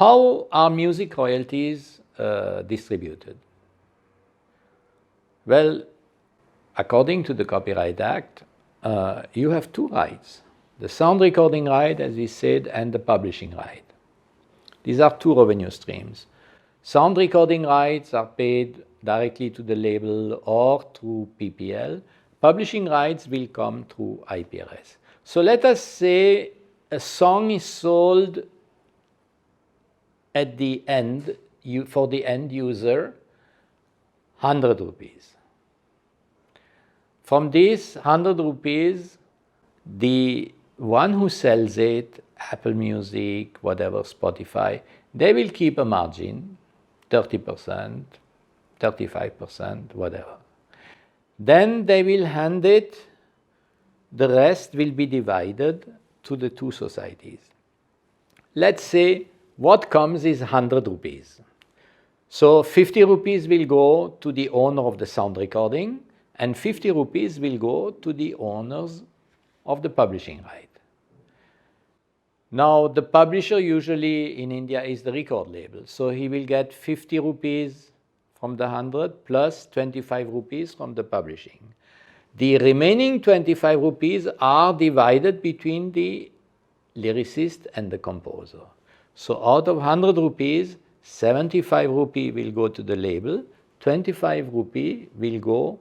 how are music royalties distributed? Well, according to the Copyright Act, you have two rights: the sound recording right, as we said, and the publishing right. These are two revenue streams. Sound recording rights are paid directly to the label or through PPL. Publishing rights will come through IPRS. So let us say a song is sold at the end, for the end user, 100 rupees. From this 100 rupees, the one who sells it, Apple Music, whatever, Spotify, they will keep a margin, 30%, 35%, whatever. Then they will hand it, the rest will be divided to the two societies. Let's say what comes is 100 rupees. So 50 rupees will go to the owner of the sound recording, and 50 rupees will go to the owners of the publishing right. Now, the publisher usually in India is the record label, so he will get 50 rupees from the 100 plus 25 rupees from the publishing. The remaining 25 rupees are divided between the lyricist and the composer. So out of 100 rupees, 75 rupee will go to the label, 25 rupee will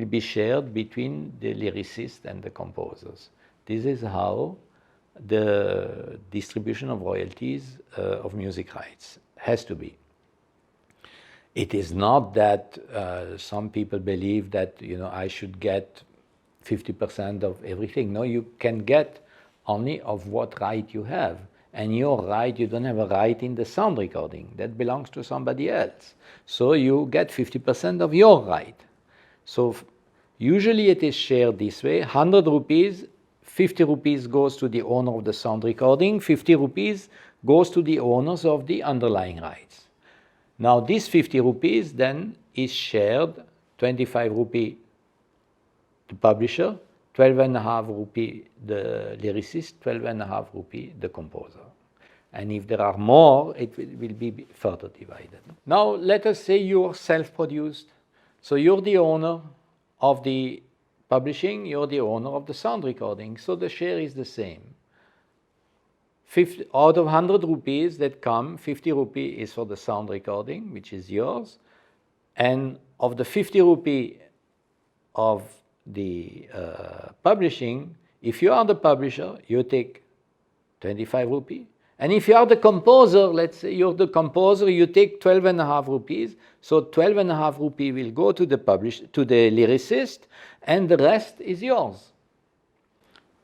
be shared between the lyricist and the composers. This is how the distribution of royalties of music rights has to be. It is not that some people believe that I should get 50% of everything. No, you can get only of what right you have. And your right, you don't have a right in the sound recording. That belongs to somebody else. So you get 50% of your right. So usually it is shared this way: 100 rupees, 50 rupees goes to the owner of the sound recording, 50 rupees goes to the owners of the underlying rights. Now this 50 rupees then is shared, 25 rupee the publisher, 12.5 rupee the lyricist, 12.5 rupee the composer. And if there are more, it will be further divided. Now let us say you're self-produced. So you're the owner of the publishing, you're the owner of the sound recording. So the share is the same. Out of 100 rupees that come, 50 rupee is for the sound recording, which is yours. And of the 50 rupee of the publishing, if you are the publisher, you take 25 rupee. And if you are the composer, let's say you're the composer, you take 12.5 rupees. So 12.5 rupee will go to the lyricist, and the rest is yours.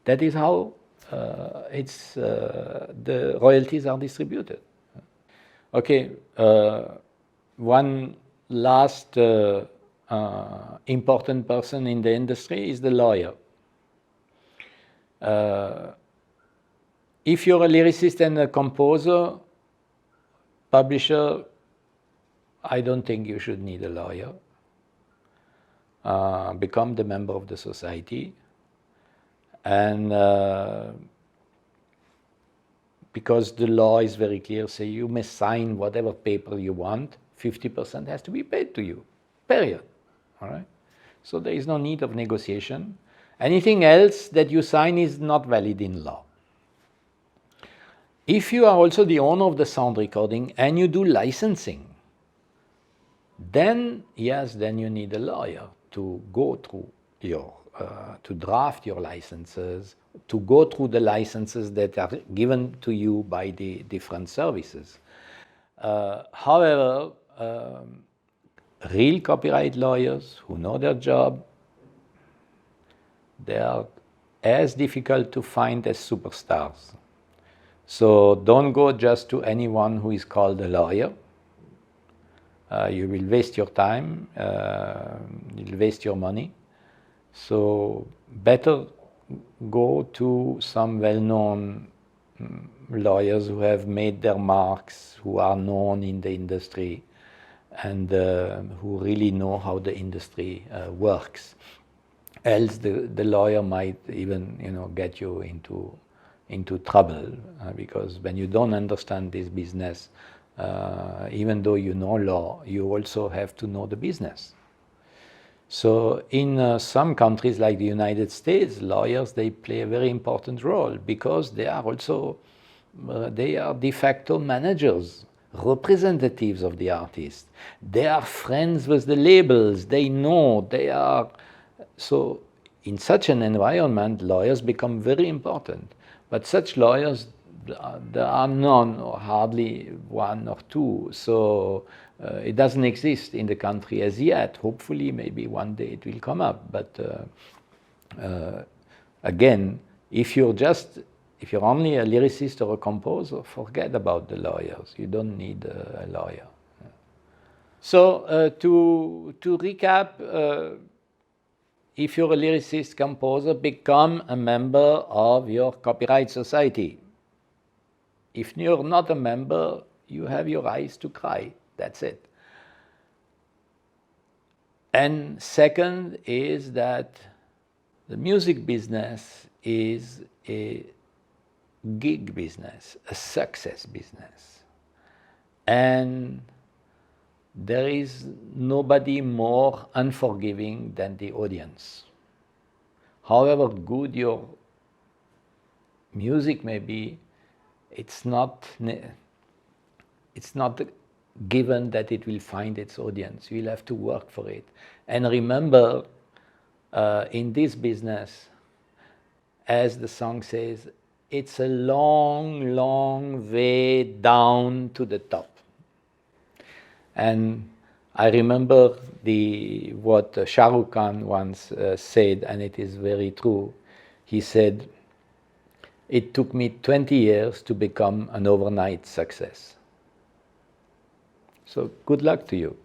That is how the royalties are distributed. Okay, one last important person in the industry is the lawyer. If you're a lyricist and a composer, publisher, I don't think you should need a lawyer. Become the member of the society. And because the law is very clear, say you may sign whatever paper you want, 50% has to be paid to you, period. All right? So there is no need of negotiation. Anything else that you sign is not valid in law. If you are also the owner of the sound recording and you do licensing, then yes, then you need a lawyer to go through to draft your licenses, to go through the licenses that are given to you by the different services. However, real copyright lawyers who know their job, they are as difficult to find as superstars. So don't go just to anyone who is called a lawyer. You will waste your time, you'll waste your money. So better go to some well-known lawyers who have made their marks, who are known in the industry, and who really know how the industry works. Else the lawyer might even get you into into trouble, because when you don't understand this business, even though you know law, you also have to know the business. So in some countries like the United States, lawyers, they play a very important role because they are also, they are de facto managers, representatives of the artist. They are friends with the labels, they know, they are, so in such an environment, lawyers become very important. But such lawyers, there are none or hardly one or two. So it doesn't exist in the country as yet. Hopefully, maybe one day it will come up. But again, if you're only a lyricist or a composer, forget about the lawyers. You don't need a lawyer. So to recap, if you're a lyricist composer, become a member of your copyright society. If you're not a member, you have your eyes to cry. That's it. And second is that the music business is a gig business, a success business. And there is nobody more unforgiving than the audience. However good your music may be, it's not given that it will find its audience. You'll have to work for it. And remember, in this business, as the song says, it's a long, long way down to the top. And I remember what Shah Rukh Khan once said, and it is very true. He said, "It took me 20 years to become an overnight success." So good luck to you.